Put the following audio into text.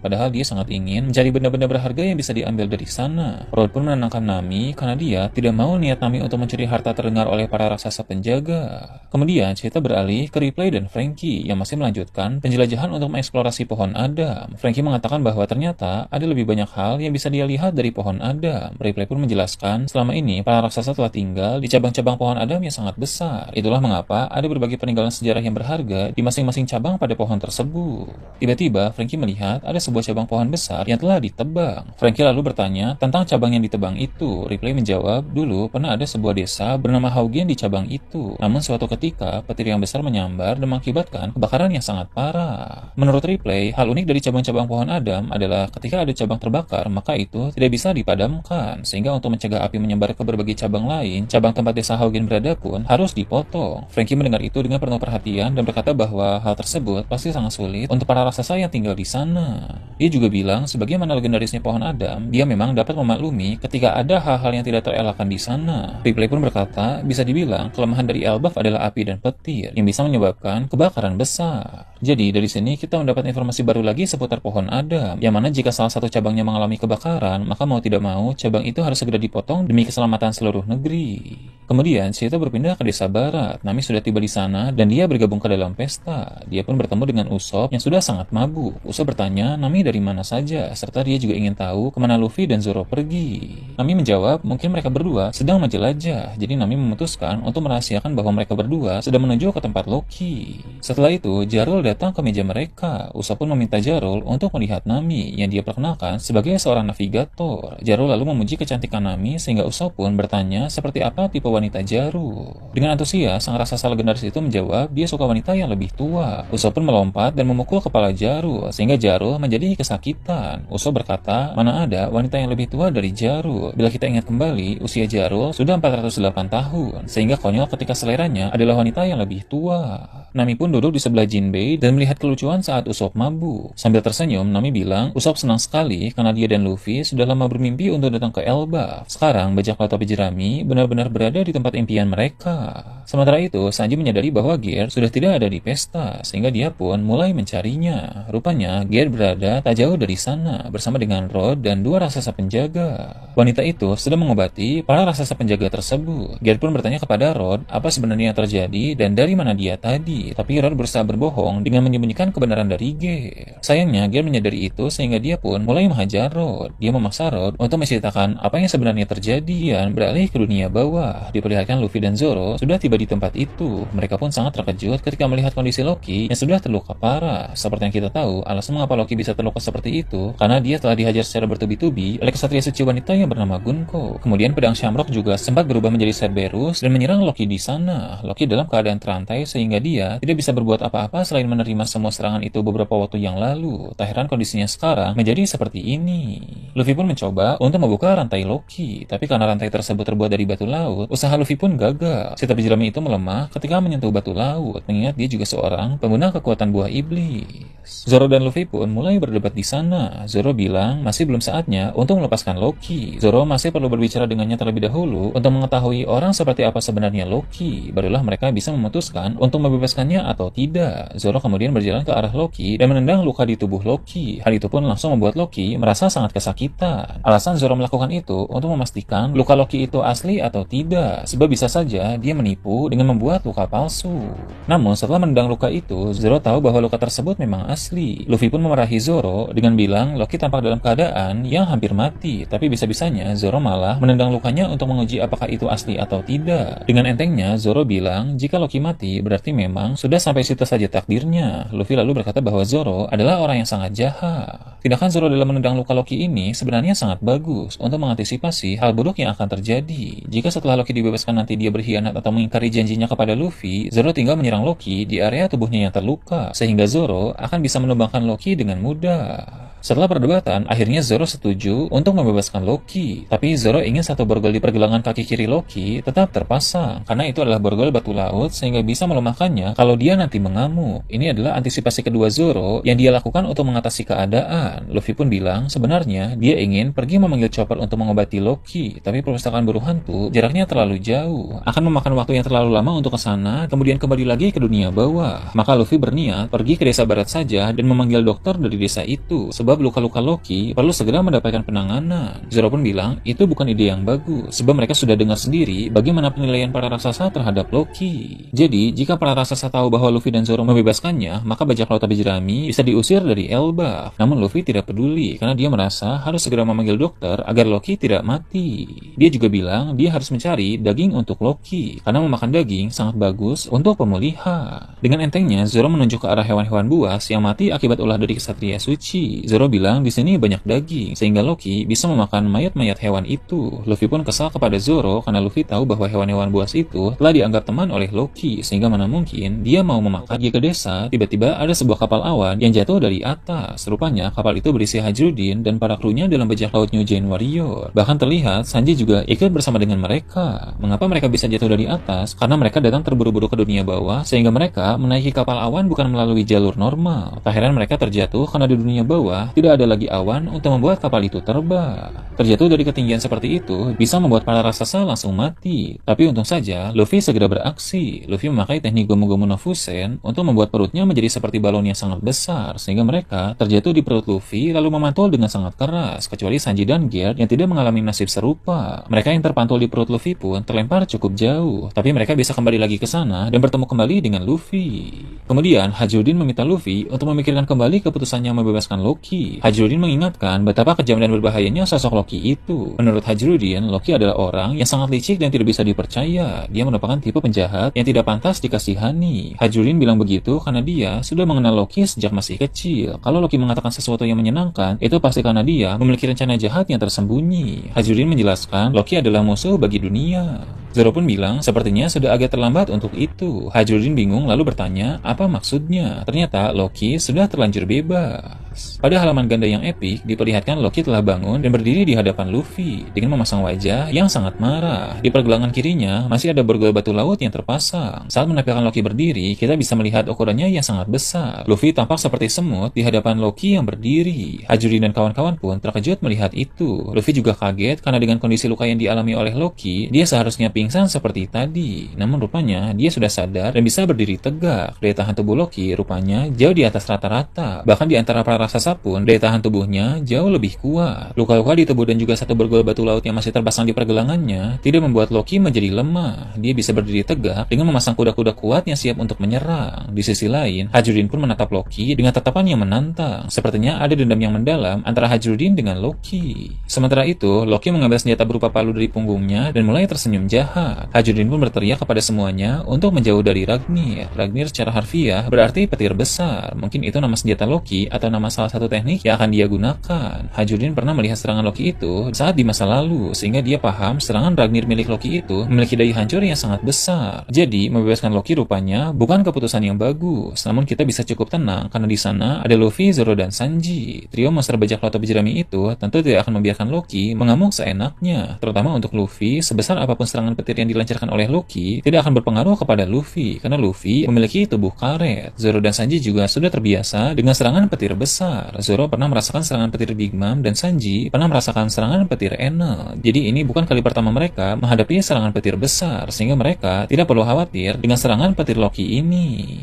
padahal dia sangat ingin mencari benda-benda berharga yang bisa diambil dari sana. Rod pun menenangkan Nami karena dia tidak mau niat Nami untuk mencuri harta terdengar oleh para raksasa penjaga. Kemudian cerita beralih ke Ripley dan Frankie yang masih melanjutkan penjelajahan untuk mengeksplorasi pohon Adam. Frankie mengatakan bahwa ternyata ada lebih banyak hal yang bisa dia lihat dari pohon Adam. Ripley pun menjelaskan selama ini para raksasa telah tinggal di cabang-cabang pohon Adam yang sangat besar. Itulah mengapa ada berbagai peninggalan sejarah yang berharga di masing-masing cabang pada pohon tersebut. Tiba-tiba Frankie melihat ada sebuah cabang pohon besar yang telah ditebang. Frankie lalu bertanya tentang cabang yang ditebang itu. Ripley menjawab, dulu pernah ada sebuah desa bernama Haugen di cabang itu. Namun suatu ketika petir yang besar menyambar dan mengakibatkan kebakaran yang sangat parah. Menurut Ripley, hal unik dari cabang-cabang pohon Adam adalah ketika ada cabang terbakar, maka itu tidak bisa dipadamkan. Sehingga untuk mencegah api menyebar ke berbagai cabang lain, cabang tempat desa Haugen berada pun harus dipotong. Frankie mendengar itu dengan penuh perhatian dan berkata bahwa hal tersebut pasti sangat sulit untuk para raksasa yang tinggal di sana. Dia juga bilang, sebagaimana legendarisnya pohon Adam, dia memang dapat memaklumi ketika ada hal-hal yang tidak terelakkan di sana. Ripley pun berkata, bisa dibilang kelemahan dari Elbaf adalah api dan petir yang bisa menyebabkan kebakaran besar. Jadi dari sini kita mendapat informasi baru lagi seputar pohon Adam, yang mana jika salah satu cabangnya mengalami kebakaran, maka mau tidak mau cabang itu harus segera dipotong demi keselamatan seluruh negeri. Kemudian cerita berpindah ke desa barat. Nami sudah tiba di sana dan dia bergabung ke dalam pesta. Dia pun bertemu dengan Usopp yang sudah sangat mabuk. Usopp bertanya Nami dari mana saja, serta dia juga ingin tahu kemana Luffy dan Zoro pergi. Nami menjawab mungkin mereka berdua sedang menjelajah. Jadi Nami memutuskan untuk merahasiakan bahwa mereka berdua sedang menuju ke tempat Loki. Setelah itu Jarul datang ke meja mereka. Usopp pun meminta Jarul untuk melihat Nami yang dia perkenalkan sebagai seorang navigator. Jarul lalu memuji kecantikan Nami sehingga Usopp pun bertanya seperti apa tipe wanita Jarul. Dengan antusias, sang raksasa legendaris itu menjawab dia suka wanita yang lebih tua. Usopp pun melompat dan memukul kepala Jarul sehingga Jarul menjadi kesakitan. Usopp berkata, mana ada wanita yang lebih tua dari Jarul. Bila kita ingat kembali, usia Jarul sudah 408 tahun, sehingga konyol ketika seleranya adalah wanita yang lebih tua. Nami pun duduk di sebelah Jinbei dan melihat kelucuan saat Usopp mabuk. Sambil tersenyum, Nami bilang, Usopp senang sekali karena dia dan Luffy sudah lama bermimpi untuk datang ke Elbaf. Sekarang, bajak laut topi jerami benar-benar berada di tempat impian mereka. Sementara itu, Sanji menyadari bahwa Gear sudah tidak ada di pesta, sehingga dia pun mulai mencarinya. Rupanya, Gear berada tak jauh dari sana, bersama dengan Rod dan dua raksasa penjaga. Wanita itu sedang mengobati para raksasa penjaga tersebut. Gear pun bertanya kepada Rod apa sebenarnya yang terjadi dan dari mana dia tadi. Tapi Rod berusaha berbohong dengan menyembunyikan kebenaran dari Gear. Sayangnya, Gear menyadari itu sehingga dia pun mulai menghajar Rod. Dia memaksa Rod untuk menceritakan apa yang sebenarnya terjadi dan beralih ke dunia bawah. Diperlihatkan Luffy dan Zoro sudah tiba di tempat itu. Mereka pun sangat terkejut ketika melihat kondisi Loki yang sudah terluka parah. Seperti yang kita tahu, alasan mengapa Loki bisa terluka seperti itu karena dia telah dihajar secara bertubi-tubi oleh kesatria suci wanita yang bernama Gunko. Kemudian pedang Shamrock juga sempat berubah menjadi Cerberus dan menyerang Loki di sana. Loki dalam keadaan terantai sehingga dia tidak bisa berbuat apa-apa selain menerima semua serangan itu beberapa waktu yang lalu. Tak heran kondisinya sekarang menjadi seperti ini. Luffy pun mencoba untuk membuka rantai Loki, tapi karena rantai tersebut terbuat dari batu laut, usaha Luffy pun gagal. Si topi jerami itu melemah ketika menyentuh batu laut, mengingat dia juga seorang pengguna kekuatan buah iblis. Zoro dan Luffy pun mulai berdebat di sana. Zoro bilang masih belum saatnya untuk melepaskan Loki. Zoro masih perlu berbicara dengannya terlebih dahulu untuk mengetahui orang seperti apa sebenarnya Loki. Barulah mereka bisa memutuskan untuk membebaskannya atau tidak. Zoro kemudian berjalan ke arah Loki dan menendang luka di tubuh Loki. Hal itu pun langsung membuat Loki merasa sangat kesakitan. Alasan Zoro melakukan itu untuk memastikan luka Loki itu asli atau tidak, sebab bisa saja dia menipu dengan membuat luka palsu. Namun setelah menendang luka itu, Zoro tahu bahwa luka tersebut memang asli. Luffy pun memarahi Zoro dengan bilang Loki tampak dalam keadaan yang hampir mati, tapi bisa-bisanya Zoro malah menendang lukanya untuk menguji apakah itu asli atau tidak. Dengan entengnya Zoro bilang jika Loki mati berarti memang sudah sampai situ saja takdirnya. Luffy lalu berkata bahwa Zoro adalah orang yang sangat jahat. Tindakan Zoro dalam menendang luka Loki ini sebenarnya sangat bagus untuk mengantisipasi hal buruk yang akan terjadi. Jika setelah Loki dibebaskan nanti dia berkhianat atau mengingkari janjinya kepada Luffy, Zoro tinggal menyerang Loki di area tubuhnya yang terluka, sehingga Zoro akan bisa menumbangkan Loki dengan mudah. Setelah perdebatan, akhirnya Zoro setuju untuk membebaskan Loki. Tapi Zoro ingin satu borgol di pergelangan kaki kiri Loki tetap terpasang, karena itu adalah borgol batu laut sehingga bisa melemahkannya kalau dia nanti mengamuk. Ini adalah antisipasi kedua Zoro yang dia lakukan untuk mengatasi keadaan. Luffy pun bilang sebenarnya dia ingin pergi memanggil Chopper untuk mengobati Loki, tapi perpustakaan buru hantu jaraknya terlalu jauh. Akan memakan waktu yang terlalu lama untuk ke sana, kemudian kembali lagi ke dunia bawah. Maka Luffy berniat pergi ke desa barat saja dan memanggil dokter dari desa itu. Sebab sebab luka-luka Loki perlu segera mendapatkan penanganan. Zoro pun bilang itu bukan ide yang bagus, sebab mereka sudah dengar sendiri bagaimana penilaian para raksasa terhadap Loki. Jadi, jika para raksasa tahu bahwa Luffy dan Zoro membebaskannya, maka bajak laut api jerami bisa diusir dari Elbaf. Namun Luffy tidak peduli, karena dia merasa harus segera memanggil dokter agar Loki tidak mati. Dia juga bilang dia harus mencari daging untuk Loki, karena memakan daging sangat bagus untuk pemulihan. Dengan entengnya, Zoro menunjuk ke arah hewan-hewan buas yang mati akibat ulah dari kesatria suci. Zoro bilang di sini banyak daging, sehingga Loki bisa memakan mayat-mayat hewan itu. Luffy pun kesal kepada Zoro karena Luffy tahu bahwa hewan-hewan buas itu telah dianggap teman oleh Loki, sehingga mana mungkin dia mau memakan. Dia ke desa, tiba-tiba ada sebuah kapal awan yang jatuh dari atas. Rupanya kapal itu berisi Hajrudin dan para krunya dalam bajak laut New Giant Warrior. Bahkan terlihat Sanji juga ikut bersama dengan mereka. Mengapa mereka bisa jatuh dari atas? Karena mereka datang terburu-buru ke dunia bawah, sehingga mereka menaiki kapal awan bukan melalui jalur normal. Tak heran mereka terjatuh karena di dunia bawah tidak ada lagi awan untuk membuat kapal itu terbang. Terjatuh dari ketinggian seperti itu bisa membuat para raksasa langsung mati. Tapi untung saja Luffy segera beraksi. Luffy memakai teknik Gomu Gomu no Fusen untuk membuat perutnya menjadi seperti balon yang sangat besar, sehingga mereka terjatuh di perut Luffy lalu memantul dengan sangat keras, kecuali Sanji dan Gear yang tidak mengalami nasib serupa. Mereka yang terpantul di perut Luffy pun terlempar cukup jauh, tapi mereka bisa kembali lagi ke sana dan bertemu kembali dengan Luffy. Kemudian Hajrudin meminta Luffy untuk memikirkan kembali keputusannya membebaskan Loki. Hajrudin mengingatkan betapa kejam dan berbahayanya sosok Loki itu. Menurut Hajrudin, Loki adalah orang yang sangat licik dan tidak bisa dipercaya. Dia merupakan tipe penjahat yang tidak pantas dikasihani. Hajrudin bilang begitu karena dia sudah mengenal Loki sejak masih kecil. Kalau Loki mengatakan sesuatu yang menyenangkan, itu pasti karena dia memiliki rencana jahat yang tersembunyi. Hajrudin menjelaskan Loki adalah musuh bagi dunia. Zoro pun bilang sepertinya sudah agak terlambat untuk itu. Hajrudin bingung lalu bertanya apa maksudnya. Ternyata Loki sudah terlanjur bebas. Pada halaman ganda yang epik, diperlihatkan Loki telah bangun dan berdiri di hadapan Luffy dengan memasang wajah yang sangat marah. Di pergelangan kirinya masih ada borgol batu laut yang terpasang. Saat menampilkan Loki berdiri, kita bisa melihat ukurannya yang sangat besar. Luffy tampak seperti semut di hadapan Loki yang berdiri. Hajrudin dan kawan-kawan pun terkejut melihat itu. Luffy juga kaget karena dengan kondisi luka yang dialami oleh Loki, dia seharusnya pingsan seperti tadi. Namun rupanya dia sudah sadar dan bisa berdiri tegak. Daya tahan tubuh Loki rupanya jauh di atas rata-rata. Bahkan di antara para raksasa pun daya tahan tubuhnya jauh lebih kuat. Luka-luka di tubuh dan juga satu borgol batu laut yang masih terpasang di pergelangannya tidak membuat Loki menjadi lemah. Dia bisa berdiri tegak dengan memasang kuda-kuda kuat yang siap untuk menyerang. Di sisi lain, Hajrudin pun menatap Loki dengan tatapan yang menantang. Sepertinya ada dendam yang mendalam antara Hajrudin dengan Loki. Sementara itu, Loki mengambil senjata berupa palu dari punggungnya dan mulai tersenyum jahat. Hajrudin pun berteriak kepada semuanya untuk menjauh dari Ragnir. Ragnir secara harfiah berarti petir besar. Mungkin itu nama senjata Loki atau nama salah satu teknik yang akan dia gunakan. Hajrudin pernah melihat serangan Loki itu saat di masa lalu, sehingga dia paham serangan Ragnir milik Loki itu memiliki daya hancur yang sangat besar. Jadi, membebaskan Loki rupanya bukan keputusan yang bagus. Namun kita bisa cukup tenang karena di sana ada Luffy, Zoro, dan Sanji. Trio monster bajak laut api jerami itu tentu tidak akan membiarkan Loki mengamuk seenaknya. Terutama untuk Luffy, sebesar apapun serangan petir yang dilancarkan oleh Loki tidak akan berpengaruh kepada Luffy karena Luffy memiliki tubuh karet. Zoro dan Sanji juga sudah terbiasa dengan serangan petir besar. Zoro pernah merasakan serangan petir Big Mom dan Sanji pernah merasakan serangan petir Enel. Jadi ini bukan kali pertama mereka menghadapi serangan petir besar, sehingga mereka tidak perlu khawatir dengan serangan petir Loki ini.